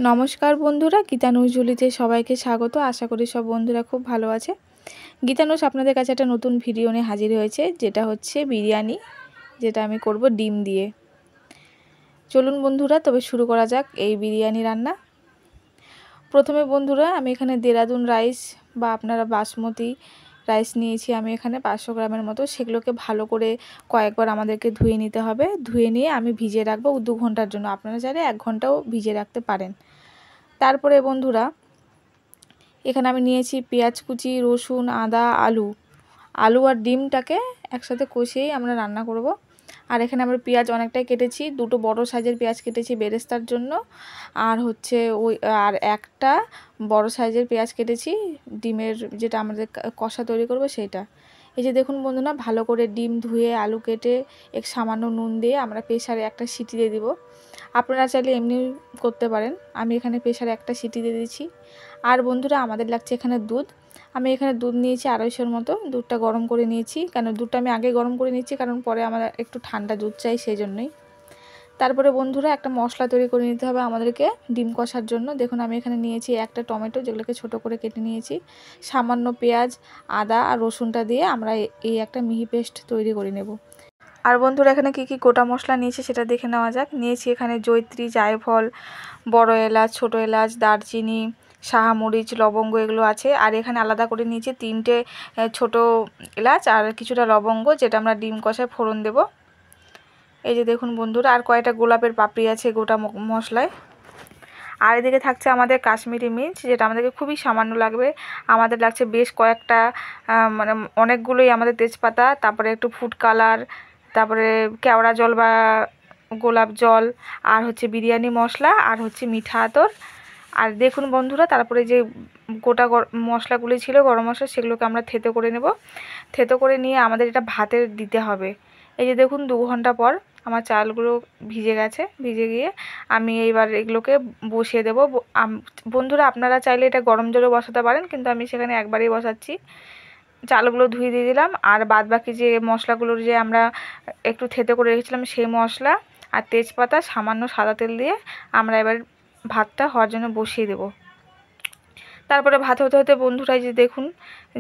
নমস্কার বন্ধুরা, গীতানুজুলিতে সবাইকে স্বাগত। আশা করি সব বন্ধুরা খুব ভালো আছে। গীতানুজ আপনাদের কাছে একটা নতুন ভিডিও নিয়ে হাজির হয়েছে, যেটা হচ্ছে বিরিয়ানি, যেটা আমি করব ডিম দিয়ে। চলুন বন্ধুরা, তবে শুরু করা যাক এই বিরিয়ানি রান্না। প্রথমে বন্ধুরা আমি এখানে দেরাদুন রাইস বা আপনারা বাসমতি রাইস নিয়েছি আমি এখানে 500 গ্রামের মতো। সেগুলোকে ভালো করে কয়েকবার আমাদেরকে ধুয়ে নিতে হবে। ধুয়ে নিয়ে আমি ভিজিয়ে রাখবো 2 ঘন্টার জন্য। আপনারা চাইলে 1 ঘন্টাও ভিজিয়ে রাখতে পারেন। তারপরে বন্ধুরা এখানে আমি নিয়েছি পেঁয়াজ কুচি, রসুন, আদা, আলু আর ডিমটাকে একসাথে কষিয়েই আমরা রান্না করব। আর এখানে আমরা পেঁয়াজ অনেকটাই কেটেছি, 2টো বড় সাইজের পেঁয়াজ কেটেছি বেরেস্তার জন্য, আর হচ্ছে আর একটা বড় সাইজের পেঁয়াজ কেটেছি ডিমের, যেটা আমাদের কষা তৈরি করব সেটা। এই যে দেখুন বন্ধুরা, ভালো করে ডিম ধুয়ে আলু কেটে এক সামান্য নুন দিয়ে আমরা প্রেসারে একটা সিটি দিয়ে দিব। আপনারা চাইলে এমনি করতে পারেন, আমি এখানে প্রেসারে একটা সিটি দিয়ে দিয়েছি। আর বন্ধুরা আমাদের লাগছে এখানে দুধ। আমি এখানে দুধ নিয়েছি 250 মতো। দুধটা গরম করে নিয়েছি, কারণ দুধটা আমি আগে গরম করে নিচ্ছি, কারণ পরে আমার একটু ঠান্ডা দুধ চাই, সেই জন্যই। তারপরে বন্ধুরা একটা মশলা তৈরি করে নিতে হবে আমাদেরকে ডিম কষার জন্য। দেখুন আমি এখানে নিয়েছি একটা টমেটো, যেগুলোকে ছোট করে কেটে নিয়েছি, সামান্য পেঁয়াজ, আদা আর রসুনটা দিয়ে আমরা এই একটা মিহি পেস্ট তৈরি করে নেব। আর বন্ধুরা এখানে কি কি গোটা মশলা নিয়েছি সেটা দেখে নেওয়া যাক। নিয়েছি এখানে জয়িত্রী, জায়ফল, বড় এলাচ, ছোট এলাচ, দারচিনি, শাহামরিচ, লবঙ্গ এগুলো আছে। আর এখানে আলাদা করে নিয়েছি 3টে ছোট এলাচ আর কিছুটা লবঙ্গ, যেটা আমরা ডিম কষায় ফোড়ন দেব। এই যে দেখুন বন্ধুরা, আর কয়েকটা গোলাপের পাপড়ি আছে গোটা মশলায়। আর এদিকে থাকছে আমাদের কাশ্মীরি মির্চ, যেটা আমাদেরকে খুবই সামান্য লাগবে। আমাদের লাগছে বেশ কয়েকটা, মানে অনেকগুলোই আমাদের তেজপাতা, তারপরে একটু ফুড কালার, তারপরে কেওড়া জল বা গোলাপ জল, আর হচ্ছে বিরিয়ানি মশলা, আর হচ্ছে মিঠা আতর। আর দেখুন বন্ধুরা, তারপরে যে গোটা মশলাগুলি ছিল গরম মশলা, সেগুলোকে আমরা থেতো করে নেব। থেতো করে নিয়ে আমাদের এটা ভাতে দিতে হবে। এই যে দেখুন 2 ঘন্টা পর আমার চালগুলো ভিজে গেছে। ভিজে গিয়ে আমি এইবার এগুলোকে বসিয়ে দেব। বন্ধুরা আপনারা চাইলে এটা গরম জলে বসাতে পারেন, কিন্তু আমি সেখানে একবারেই বসাচ্ছি। চালগুলো ধুয়ে দিয়ে দিলাম, আর বাদ বাকি যে মশলাগুলোর যে আমরা একটু থেতো করে রেখেছিলাম সেই মশলা আর তেজপাতা, সামান্য সাদা তেল দিয়ে আমরা এবার ভাতটা হওয়ার জন্য বসিয়ে দেব। তারপরে ভাত হতে হতে বন্ধুরা যে দেখুন,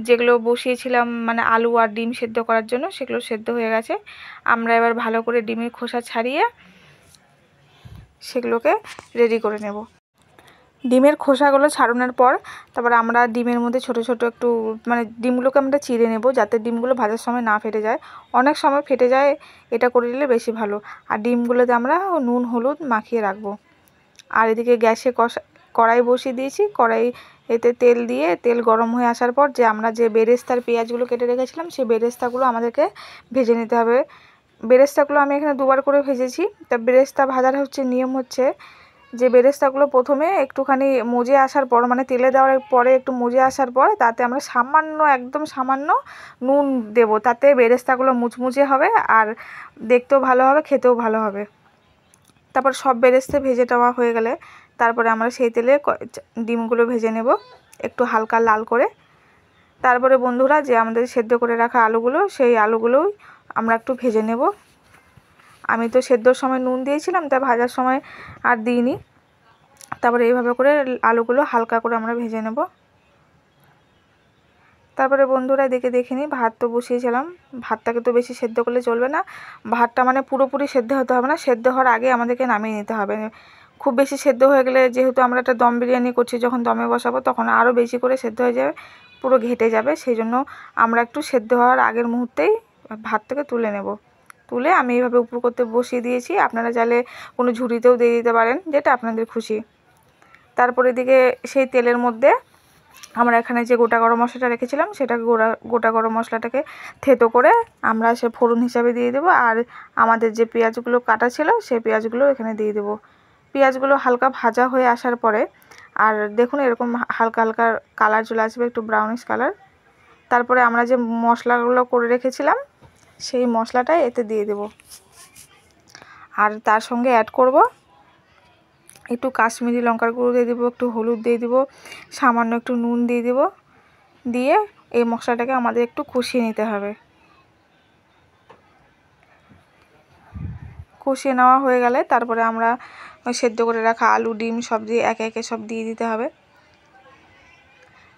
যেগুলো বসিয়েছিলাম মানে আলু আর ডিম সেদ্ধ করার জন্য, সেগুলো সেদ্ধ হয়ে গেছে। আমরা এবার ভালো করে ডিমের খোসা ছাড়িয়ে সেগুলোকে রেডি করে নেব। ডিমের খোসাগুলো ছাড়ানোর পর তারপরে আমরা ডিমের মধ্যে ছোট ছোট একটু মানে ডিমগুলোকে আমরা চিড়ে নেব, যাতে ডিমগুলো ভাজার সময় না ফেটে যায়। অনেক সময় ফেটে যায়, এটা করে নিলে বেশি ভালো। আর ডিমগুলোতে আমরা নুন হলুদ মাখিয়ে রাখবো। আর এদিকে গ্যাসে কড়াই বসিয়ে দিয়েছি। কড়াই এতে তেল দিয়ে তেল গরম হয়ে আসার পর যে আমরা যে বেরেস্তার পেঁয়াজগুলো কেটে রেখেছিলাম সেই বেরেস্তাগুলো আমাদেরকে ভেজে নিতে হবে। বেরেস্তাগুলো আমি এখানে 2বার করে ভেজেছি। তা বেরেস্তা ভাজার হচ্ছে নিয়ম হচ্ছে যে বেরেস্তাগুলো প্রথমে একটুখানি মজে আসার পর, মানে তেলে দেওয়ার পরে একটু মজে আসার পর তাতে আমরা সামান্য, একদম সামান্য নুন দেব। তাতে বেরেস্তাগুলো মুচমুচে হবে আর দেখতেও ভালো হবে, খেতেও ভালো হবে। তারপর সব বেরেস্তা ভেজে নেওয়া হয়ে গেলে তারপরে আমরা সেই তেলে ডিমগুলো ভেজে নেব একটু হালকা লাল করে। তারপরে বন্ধুরা যে আমাদের সেদ্ধ করে রাখা আলুগুলো, সেই আলুগুলোও আমরা একটু ভেজে নেব। আমি তো সেদ্ধর সময় নুন দিয়েছিলাম, তাই ভাজার সময় আর দিইনি। তারপরে এইভাবে করে আলুগুলো হালকা করে আমরা ভেজে নেব। তারপরে বন্ধুরা দেখে নিই, ভাত তো বসিয়েছিলাম। ভাতটাকে তো বেশি সেদ্ধ করলে চলবে না। ভাতটা মানে পুরোপুরি সেদ্ধ হতে হবে না, সেদ্ধ হওয়ার আগে আমাদেরকে নামিয়ে নিতে হবে। খুব বেশি সেদ্ধ হয়ে গেলে, যেহেতু আমরা একটা দম বিরিয়ানি করছি, যখন দমে বসাবো তখন আরও বেশি করে সেদ্ধ হয়ে যাবে, পুরো ঘেটে যাবে। সেই জন্য আমরা একটু সেদ্ধ হওয়ার আগের মুহূর্তেই ভাত থেকে তুলে নেব। তুলে আমি এইভাবে উপর করতে বসিয়ে দিয়েছি। আপনারা চাইলে কোনো ঝুড়িতেও দিয়ে দিতে পারেন, যেটা আপনাদের খুশি। তারপরে এদিকে সেই তেলের মধ্যে আমরা এখানে যে গোটা গরম মশলাটা রেখেছিলাম, সেটাকে গোটা গরম মশলাটাকে থেতো করে আমরা সে ফোড়ন হিসাবে দিয়ে দেবো। আর আমাদের যে পেঁয়াজগুলো কাটা ছিল সেই পেঁয়াজগুলো এখানে দিয়ে দেবো। পেঁয়াজগুলো হালকা ভাজা হয়ে আসার পরে, আর দেখুন এরকম হালকা হালকা কালার চলে আসবে, একটু ব্রাউনিশ কালার। তারপরে আমরা যে মশলাগুলো করে রেখেছিলাম সেই মশলাটাই এতে দিয়ে দেব। আর তার সঙ্গে অ্যাড করব একটু কাশ্মীরি লঙ্কার গুঁড়ো দিয়ে দেবো, একটু হলুদ দিয়ে দেবো, সামান্য একটু নুন দিয়ে দেবো। দিয়ে এই মশলাটাকে আমাদের একটু কষিয়ে নিতে হবে। কষিয়ে নেওয়া হয়ে গেলে তারপরে আমরা সেদ্ধ করে রাখা আলু ডিম সব দিয়ে একে একে সব দিয়ে দিতে হবে।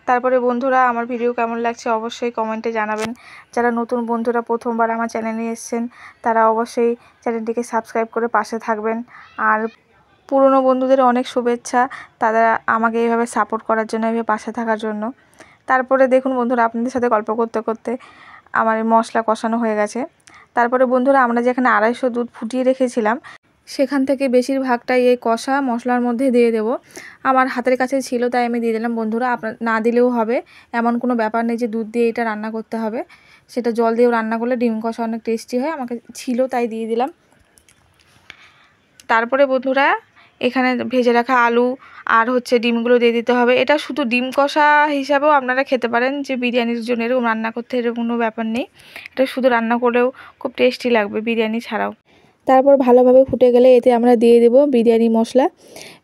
তারপরে বন্ধুরা আমার ভিডিও কেমন লাগছে অবশ্যই কমেন্টে জানাবেন। যারা নতুন বন্ধুরা প্রথমবার আমার চ্যানেলে এসেছেন তারা অবশ্যই চ্যানেলটিকে সাবস্ক্রাইব করে পাশে থাকবেন। আর পুরনো বন্ধুদের অনেক শুভেচ্ছা, তারা আমাকে এইভাবে সাপোর্ট করার জন্য, এইভাবে পাশে থাকার জন্য। তারপরে দেখুন বন্ধুরা, আপনাদের সাথে গল্প করতে করতে আমার মশলা কষানো হয়ে গেছে। তারপরে বন্ধুরা আমরা যেখানে 250 দুধ ফুটিয়ে রেখেছিলাম সেখান থেকে বেশিরভাগটাই এই কষা মশলার মধ্যে দিয়ে দেব। আমার হাতের কাছে ছিল তাই আমি দিয়ে দিলাম। বন্ধুরা আপনার না দিলেও হবে, এমন কোনো ব্যাপার নেই যে দুধ দিয়ে এটা রান্না করতে হবে। সেটা জল দিয়েও রান্না করলে ডিম কষা অনেক টেস্টি হয়, আমাকে ছিল তাই দিয়ে দিলাম। তারপরে বন্ধুরা এখানে ভেজে রাখা আলু আর ডিমগুলো দিয়ে দিতে হবে। এটা শুধু ডিম কষা হিসাবেও আপনারা খেতে পারেন, যে বিরিয়ানির জন্য এরকম রান্না করতে এরকম কোনো ব্যাপার নেই। এটা শুধু রান্না করলেও খুব টেস্টি লাগবে বিরিয়ানি ছাড়াও। তারপর ভালোভাবে ফুটে গেলে এতে আমরা দিয়ে দেব বিরিয়ানি মশলা।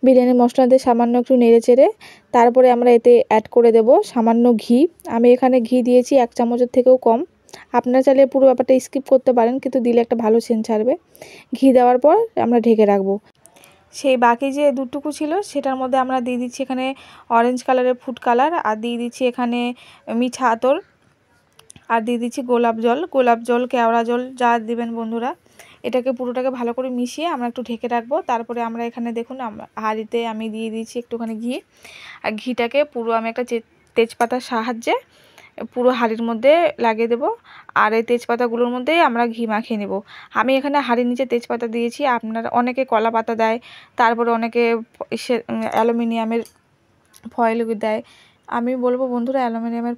বিরিয়ানি মশলাতে সামান্য একটু নেড়ে চেড়ে তারপরে আমরা এতে অ্যাড করে দেব সামান্য ঘি। আমি এখানে ঘি দিয়েছি 1 চামচের থেকেও কম। আপনারা চাইলে পুরো ব্যাপারটা স্কিপ করতে পারেন, কিন্তু দিলে একটা ভালো সেন্ট ছাড়বে। ঘি দেওয়ার পর আমরা ঢেকে রাখবো। সেই বাকি যে দুধটুকু ছিল সেটার মধ্যে আমরা দিয়ে দিচ্ছি এখানে অরেঞ্জ কালারের ফুড কালার, আর দিয়ে দিচ্ছি এখানে মিঠা আতর, আর দিয়ে দিচ্ছি গোলাপ জল কেওড়া জল যা দিবেন বন্ধুরা। এটাকে পুরোটাকে ভালো করে মিশিয়ে আমরা একটু ঢেকে রাখবো। তারপরে আমরা এখানে দেখুন হাঁড়িতে আমি দিয়ে দিচ্ছি একটুখানি ঘি, আর ঘিটাকে পুরো আমি একটা তেজপাতার সাহায্যে পুরো হাঁড়ির মধ্যে লাগিয়ে দেব। আর এই তেজপাতাগুলোর মধ্যে আমরা ঘি মাখিয়ে নেব। আমি এখানে হাঁড়ির নিচে তেজপাতা দিয়েছি, আপনারা অনেকে কলা পাতা দেয়, তারপরে অনেকে অ্যালুমিনিয়ামের ফয়েল দেয়। আমি বলবো বন্ধুরা অ্যালুমিনিয়ামের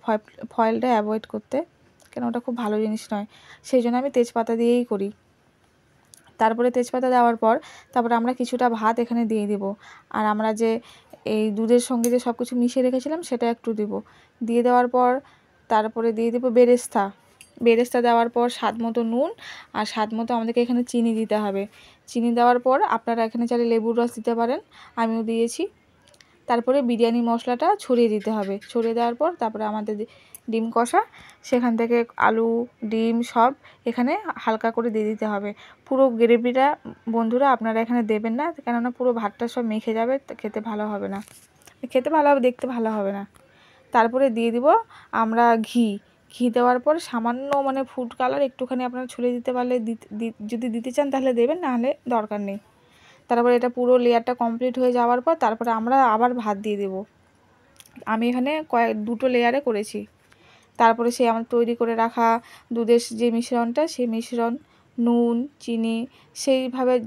ফয়েলটা অ্যাভয়েড করতে, কেন ওটা খুব ভালো জিনিস নয়। সেই জন্য আমি তেজপাতা দিয়েই করি। তারপরে তেজপাতা দেওয়ার পর তারপরে আমরা কিছুটা ভাত এখানে দিয়ে দেব। আর আমরা যে এই দুধের সঙ্গে যে সব কিছু মিশিয়ে রেখেছিলাম সেটা একটু দেব। দিয়ে দেওয়ার পর তারপরে দিয়ে দেব বেরেস্তা দেওয়ার পর স্বাদ মতো নুন, আর স্বাদ মতো আমাদেরকে এখানে চিনি দিতে হবে। চিনি দেওয়ার পর আপনারা এখানে চাইলে লেবুর রস দিতে পারেন, আমিও দিয়েছি। তারপরে বিরিয়ানি মশলাটা ছড়িয়ে দিতে হবে। ছড়িয়ে দেওয়ার পর তারপরে আমাদের ডিম কষা, সেখান থেকে আলু ডিম সব এখানে হালকা করে দিয়ে দিতে হবে। পুরো গ্রেভিটা বন্ধুরা আপনারা এখানে দেবেন না, কেননা পুরো ভাতটা সব মেখে যাবে, খেতে ভালো হবে না, খেতে ভালো হবে, দেখতে ভালো হবে না। তারপরে দিয়ে দিব আমরা ঘি দেওয়ার পর সামান্য ফুড কালার একটুখানি আপনারা ছড়িয়ে দিতে পারলে যদি দিতে চান তাহলে দেবেন, নাহলে দরকার নেই। তারপরে এটা পুরো লেয়ারটা কমপ্লিট হয়ে যাওয়ার পর তারপরে আমরা আবার ভাত দিয়ে দেব। আমি এখানে দুটো লেয়ারে করেছি। তারপরে সেই আমার তৈরি করে রাখা দুধের যে মিশ্রণটা, সেই মিশ্রণ নুন চিনি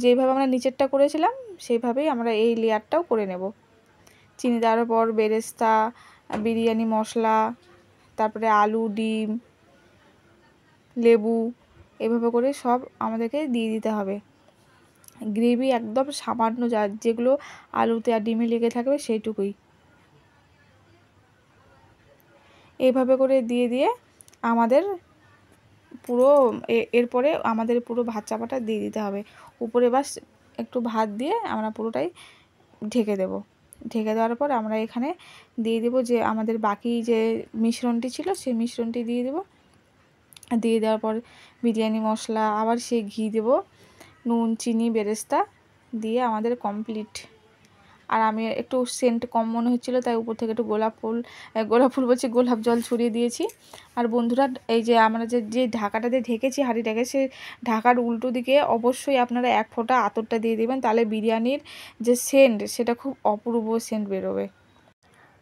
যেভাবে আমরা নিচেরটা করেছিলাম সেইভাবেই আমরা এই লেয়ারটাও করে নেব। চিনি দেওয়ার পর বেরেস্তা, বিরিয়ানি মশলা, তারপরে আলু ডিম লেবু, এভাবে করে সব আমাদেরকে দিয়ে দিতে হবে। গ্রেভি একদম সামান্য যেগুলো আলুতে আর ডিমে লেগে থাকবে সেইটুকুই। এইভাবে করে দিয়ে আমাদের পুরো এরপরে আমাদের পুরো ভাত চাপাটা দিয়ে দিতে হবে। উপরে বাস একটু ভাত দিয়ে আমরা পুরোটাই ঢেকে দেব। ঢেকে দেওয়ার পর আমরা এখানে দিয়ে দেব যে আমাদের বাকি যে মিশ্রণটি ছিল সেই মিশ্রণটি দিয়ে দেব। দিয়ে দেওয়ার পর বিরিয়ানি মশলা, আবার সেই ঘি দেব, নুন চিনি বেরেস্তা দিয়ে আমাদের কমপ্লিট। আর আমি একটু সেন্ট কম মনে হচ্ছিলো তাই উপর থেকে একটু গোলাপ জল ছড়িয়ে দিয়েছি। আর বন্ধুরা এই যে আমরা যে ঢাকাটা দিয়ে ঢেকেছি হাঁড়িটাকে, সেই ঢাকার উল্টো দিকে অবশ্যই আপনারা 1 ফোঁটা আতরটা দিয়ে দেবেন, তাহলে বিরিয়ানির যে সেন্ট সেটা খুব অপূর্ব সেন্ট বেরোবে।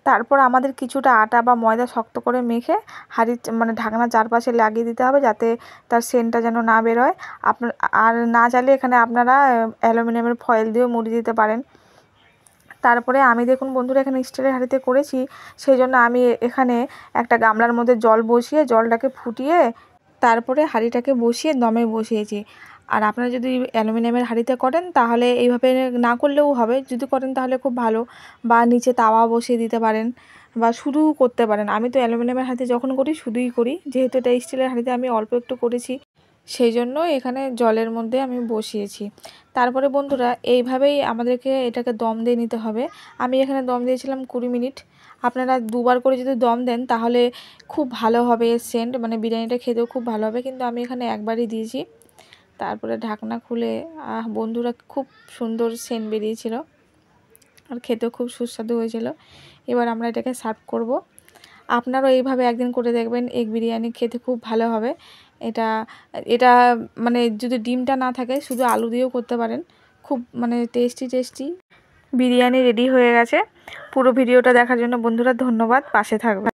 তারপর আমাদের কিছুটা আটা বা ময়দা শক্ত করে মেখে হাঁড়ির ঢাকনার চারপাশে লাগিয়ে দিতে হবে, যাতে তার সেন্টটা যেন না বেরোয়। আর না চাইলে এখানে আপনারা অ্যালুমিনিয়ামের ফয়েল দিয়েও মুড়ে দিতে পারেন। তারপরে আমি দেখুন বন্ধুরা এখানে স্টিলের হাঁড়িতে করেছি, সেই জন্য আমি এখানে একটা গামলার মধ্যে জল বসিয়ে জলটাকে ফুটিয়ে তারপরে হাঁড়িটাকে বসিয়ে দমে বসিয়েছি। আর আপনারা যদি অ্যালুমিনিয়ামের হাঁড়িতে করেন তাহলে এইভাবে না করলেও হবে, যদি করেন তাহলে খুব ভালো, বা নিচে তাওয়া বসিয়ে দিতে পারেন বা শুধু করতে পারেন। আমি তো অ্যালুমিনিয়ামের হাঁড়িতে যখন করি শুধুই করি, যেহেতু এটা স্টিলের হাঁড়িতে আমি অল্প একটু করেছি সেই জন্য এখানে জলের মধ্যে আমি বসিয়েছি। তারপরে বন্ধুরা এইভাবেই আমাদেরকে এটাকে দম দিয়ে নিতে হবে। আমি এখানে দম দিয়েছিলাম 20 মিনিট। আপনারা 2বার করে যদি দম দেন তাহলে খুব ভালো হবে সেন্ট, বিরিয়ানিটা খেতেও খুব ভালো হবে, কিন্তু আমি এখানে 1বারই দিয়েছি। তারপরে ঢাকনা খুলে বন্ধুরা খুব সুন্দর সেন্ট বেরিয়েছিল আর খেতেও খুব সুস্বাদু হয়েছিল। এবার আমরা এটাকে সার্ভ করব। আপনারাও এইভাবে একদিন করে দেখবেন, এগ বিরিয়ানি খেতে খুব ভালো হবে। এটা এটা মানে যদি ডিমটা না থাকে শুধু আলু দিয়েও করতে পারেন, খুব মানে টেস্টি বিরিয়ানি রেডি হয়ে গেছে। পুরো ভিডিওটা দেখার জন্য বন্ধুরা ধন্যবাদ, পাশে থাকবেন।